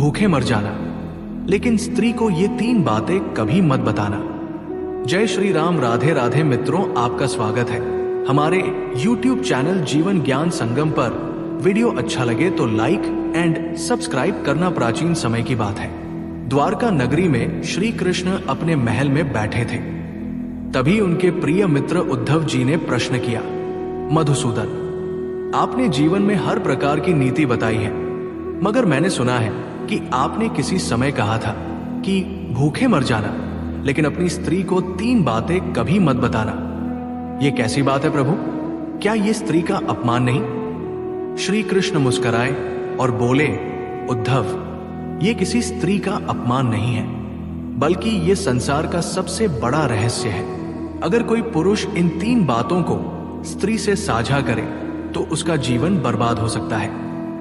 भूखे मर जाना, लेकिन स्त्री को ये 3 बातें कभी मत बताना। जय श्री राम। राधे राधे मित्रों, आपका स्वागत है हमारे YouTube चैनल जीवन ज्ञान संगम पर। वीडियो अच्छा लगे तो लाइक एंड सब्सक्राइब करना प्राचीन समय की बात है। द्वारका नगरी में श्री कृष्ण अपने महल में बैठे थे। तभी उनके प्रिय मित्र उद्धव जी ने प्रश्न किया, मधुसूदन, आपने जीवन में हर प्रकार की नीति बताई है, मगर मैंने सुना है कि आपने किसी समय कहा था कि भूखे मर जाना, लेकिन अपनी स्त्री को 3 बातें कभी मत बताना। ये कैसी बात है प्रभु? क्या ये स्त्री का अपमान नहीं? श्री कृष्ण मुस्कुराए और बोले, उद्धव, ये किसी स्त्री का अपमान नहीं है, बल्कि ये संसार का सबसे बड़ा रहस्य है। अगर कोई पुरुष इन 3 बातों को स्त्री से साझा करे तो उसका जीवन बर्बाद हो सकता है।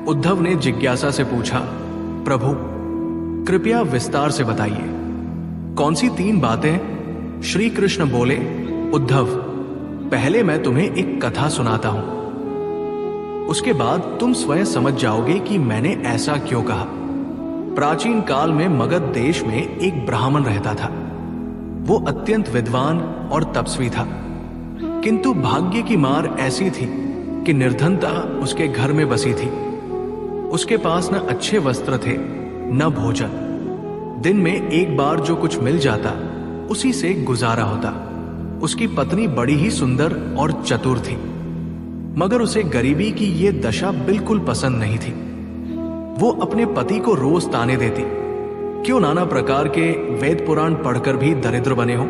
उद्धव ने जिज्ञासा से पूछा, प्रभु कृपया विस्तार से बताइए, कौन सी 3 बातें? श्री कृष्ण बोले, उद्धव, पहले मैं तुम्हें एक कथा सुनाता हूं, उसके बाद तुम स्वयं समझ जाओगे कि मैंने ऐसा क्यों कहा। प्राचीन काल में मगध देश में एक ब्राह्मण रहता था। वो अत्यंत विद्वान और तपस्वी था, किंतु भाग्य की मार ऐसी थी कि निर्धनता उसके घर में बसी थी। उसके पास न अच्छे वस्त्र थे न भोजन। दिन में एक बार जो कुछ मिल जाता उसी से गुजारा होता। उसकी पत्नी बड़ी ही सुंदर और चतुर थी, मगर उसे गरीबी की ये दशा बिल्कुल पसंद नहीं थी। वो अपने पति को रोज ताने देती, क्यों नाना प्रकार के वेद पुराण पढ़कर भी दरिद्र बने हो?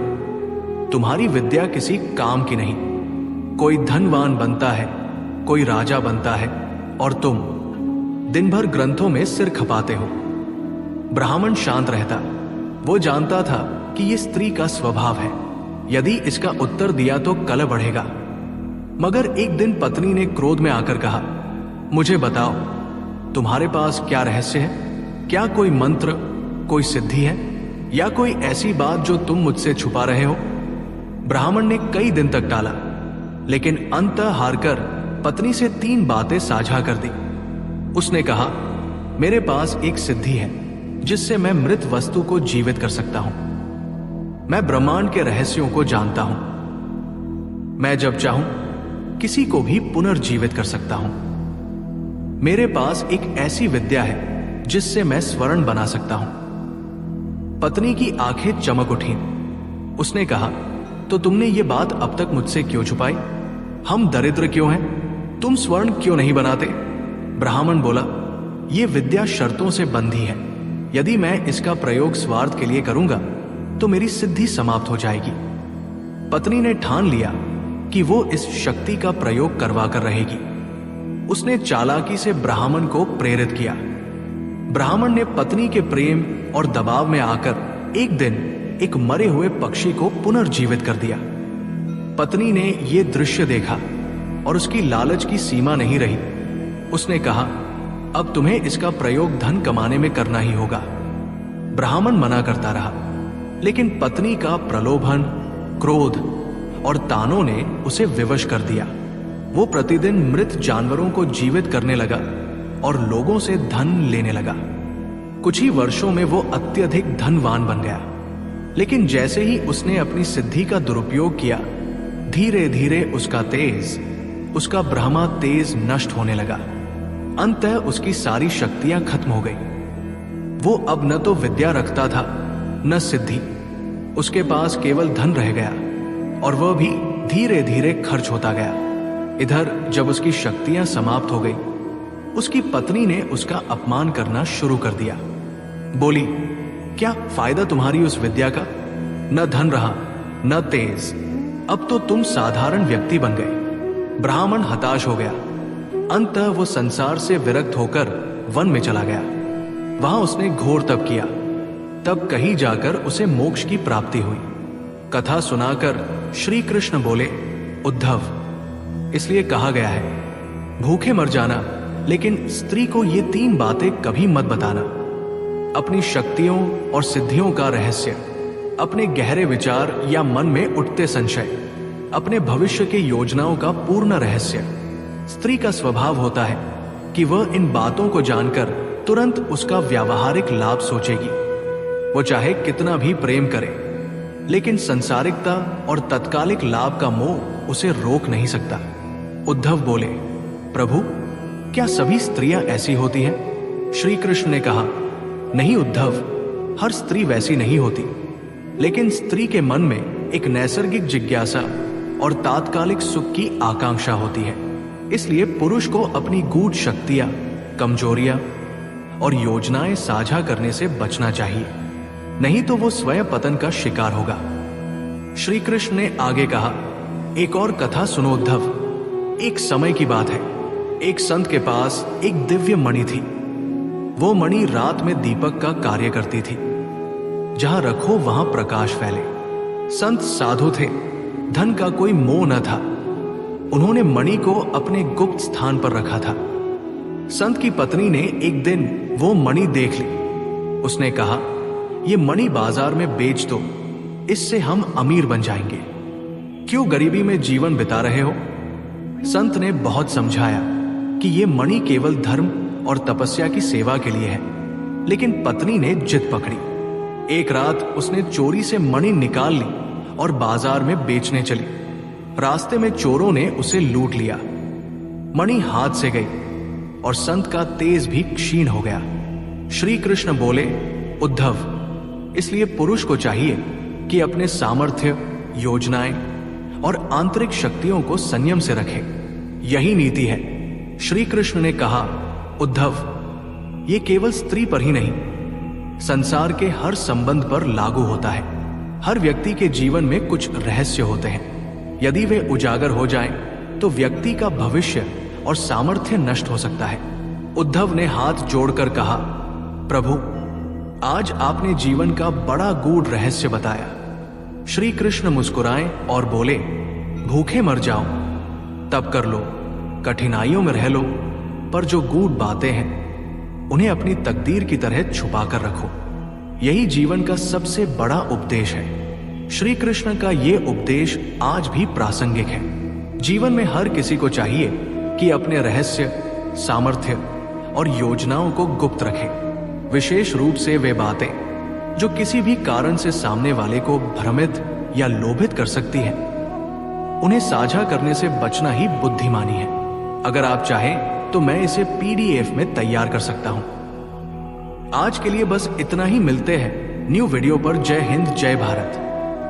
तुम्हारी विद्या किसी काम की नहीं। कोई धनवान बनता है, कोई राजा बनता है, और तुम दिन भर ग्रंथों में सिर खपाते हो। ब्राह्मण शांत रहता। वो जानता था कि ये स्त्री का स्वभाव है, यदि इसका उत्तर दिया तो कलह बढ़ेगा। मगर एक दिन पत्नी ने क्रोध में आकर कहा, मुझे बताओ, तुम्हारे पास क्या रहस्य है? क्या कोई मंत्र, कोई सिद्धि है, या कोई ऐसी बात जो तुम मुझसे छुपा रहे हो? ब्राह्मण ने कई दिन तक टाला, लेकिन अंततः हारकर पत्नी से 3 बातें साझा कर दी। उसने कहा, मेरे पास एक सिद्धि है जिससे मैं मृत वस्तु को जीवित कर सकता हूं। मैं ब्रह्मांड के रहस्यों को जानता हूं। मैं जब चाहूं किसी को भी पुनर्जीवित कर सकता हूं। मेरे पास एक ऐसी विद्या है जिससे मैं स्वर्ण बना सकता हूं। पत्नी की आंखें चमक उठी। उसने कहा, तो तुमने ये बात अब तक मुझसे क्यों छुपाई? हम दरिद्र क्यों हैं? तुम स्वर्ण क्यों नहीं बनाते? ब्राह्मण बोला, ये विद्या शर्तों से बंधी है। यदि मैं इसका प्रयोग स्वार्थ के लिए करूंगा तो मेरी सिद्धि समाप्त हो जाएगी। पत्नी ने ठान लिया कि वो इस शक्ति का प्रयोग करवा कर रहेगी। उसने चालाकी से ब्राह्मण को प्रेरित किया। ब्राह्मण ने पत्नी के प्रेम और दबाव में आकर एक दिन एक मरे हुए पक्षी को पुनर्जीवित कर दिया। पत्नी ने यह दृश्य देखा और उसकी लालच की सीमा नहीं रही। उसने कहा, अब तुम्हें इसका प्रयोग धन कमाने में करना ही होगा। ब्राह्मण मना करता रहा, लेकिन पत्नी का प्रलोभन, क्रोध और तानों ने उसे विवश कर दिया। वो प्रतिदिन मृत जानवरों को जीवित करने लगा और लोगों से धन लेने लगा। कुछ ही वर्षों में वो अत्यधिक धनवान बन गया। लेकिन जैसे ही उसने अपनी सिद्धि का दुरुपयोग किया, धीरे धीरे उसका तेज, उसका ब्रह्मा तेज नष्ट होने लगा। अंततः उसकी सारी शक्तियां खत्म हो गई। वो अब न तो विद्या रखता था न सिद्धि। उसके पास केवल धन रह गया और वह भी धीरे धीरे खर्च होता गया। इधर जब उसकी शक्तियां समाप्त हो गई, उसकी पत्नी ने उसका अपमान करना शुरू कर दिया। बोली, क्या फायदा तुम्हारी उस विद्या का? न धन रहा न तेज, अब तो तुम साधारण व्यक्ति बन गए। ब्राह्मण हताश हो गया। अंततः वो संसार से विरक्त होकर वन में चला गया। वहां उसने घोर तप किया। तब कहीं जाकर उसे मोक्ष की प्राप्ति हुई। कथा सुनाकर श्री कृष्ण बोले, उद्धव, इसलिए कहा गया है, भूखे मर जाना, लेकिन स्त्री को ये 3 बातें कभी मत बताना। अपनी शक्तियों और सिद्धियों का रहस्य, अपने गहरे विचार या मन में उठते संशय, अपने भविष्य के योजनाओं का पूर्ण रहस्य। स्त्री का स्वभाव होता है कि वह इन बातों को जानकर तुरंत उसका व्यावहारिक लाभ सोचेगी। वो चाहे कितना भी प्रेम करे, लेकिन संसारिकता और तत्कालिक लाभ का मोह उसे रोक नहीं सकता। उद्धव बोले, प्रभु, क्या सभी स्त्रियां ऐसी होती हैं? श्री कृष्ण ने कहा, नहीं उद्धव, हर स्त्री वैसी नहीं होती, लेकिन स्त्री के मन में एक नैसर्गिक जिज्ञासा और तात्कालिक सुख की आकांक्षा होती है। इसलिए पुरुष को अपनी गूढ़ शक्तियां, कमजोरियां और योजनाएं साझा करने से बचना चाहिए, नहीं तो वो स्वयं पतन का शिकार होगा। श्री कृष्ण ने आगे कहा, एक और कथा सुनो उद्धव। एक समय की बात है, एक संत के पास एक दिव्य मणि थी। वो मणि रात में दीपक का कार्य करती थी। जहां रखो वहां प्रकाश फैले। संत साधु थे, धन का कोई मोह न था। उन्होंने मणि को अपने गुप्त स्थान पर रखा था। संत की पत्नी ने एक दिन वो मणि देख ली। उसने कहा, ये मणि बाजार में बेच दो, इससे हम अमीर बन जाएंगे। क्यों गरीबी में जीवन बिता रहे हो? संत ने बहुत समझाया कि ये मणि केवल धर्म और तपस्या की सेवा के लिए है, लेकिन पत्नी ने जिद पकड़ी। एक रात उसने चोरी से मणि निकाल ली और बाजार में बेचने चली। रास्ते में चोरों ने उसे लूट लिया। मणि हाथ से गई और संत का तेज भी क्षीण हो गया। श्री कृष्ण बोले, उद्धव, इसलिए पुरुष को चाहिए कि अपने सामर्थ्य, योजनाएं और आंतरिक शक्तियों को संयम से रखे। यही नीति है। श्री कृष्ण ने कहा, उद्धव, ये केवल स्त्री पर ही नहीं, संसार के हर संबंध पर लागू होता है। हर व्यक्ति के जीवन में कुछ रहस्य होते हैं। यदि वे उजागर हो जाएं, तो व्यक्ति का भविष्य और सामर्थ्य नष्ट हो सकता है। उद्धव ने हाथ जोड़कर कहा, प्रभु, आज आपने जीवन का बड़ा गूढ़ रहस्य बताया। श्री कृष्ण मुस्कुराए और बोले, भूखे मर जाओ तब कर लो, कठिनाइयों में रह लो, पर जो गूढ़ बातें हैं उन्हें अपनी तकदीर की तरह छुपा कर रखो। यही जीवन का सबसे बड़ा उपदेश है। श्री कृष्ण का यह उपदेश आज भी प्रासंगिक है। जीवन में हर किसी को चाहिए कि अपने रहस्य, सामर्थ्य और योजनाओं को गुप्त रखे। विशेष रूप से वे बातें जो किसी भी कारण से सामने वाले को भ्रमित या लोभित कर सकती हैं, उन्हें साझा करने से बचना ही बुद्धिमानी है। अगर आप चाहें तो मैं इसे PDF में तैयार कर सकता हूं। आज के लिए बस इतना ही। मिलते हैं न्यू वीडियो पर। जय हिंद, जय भारत।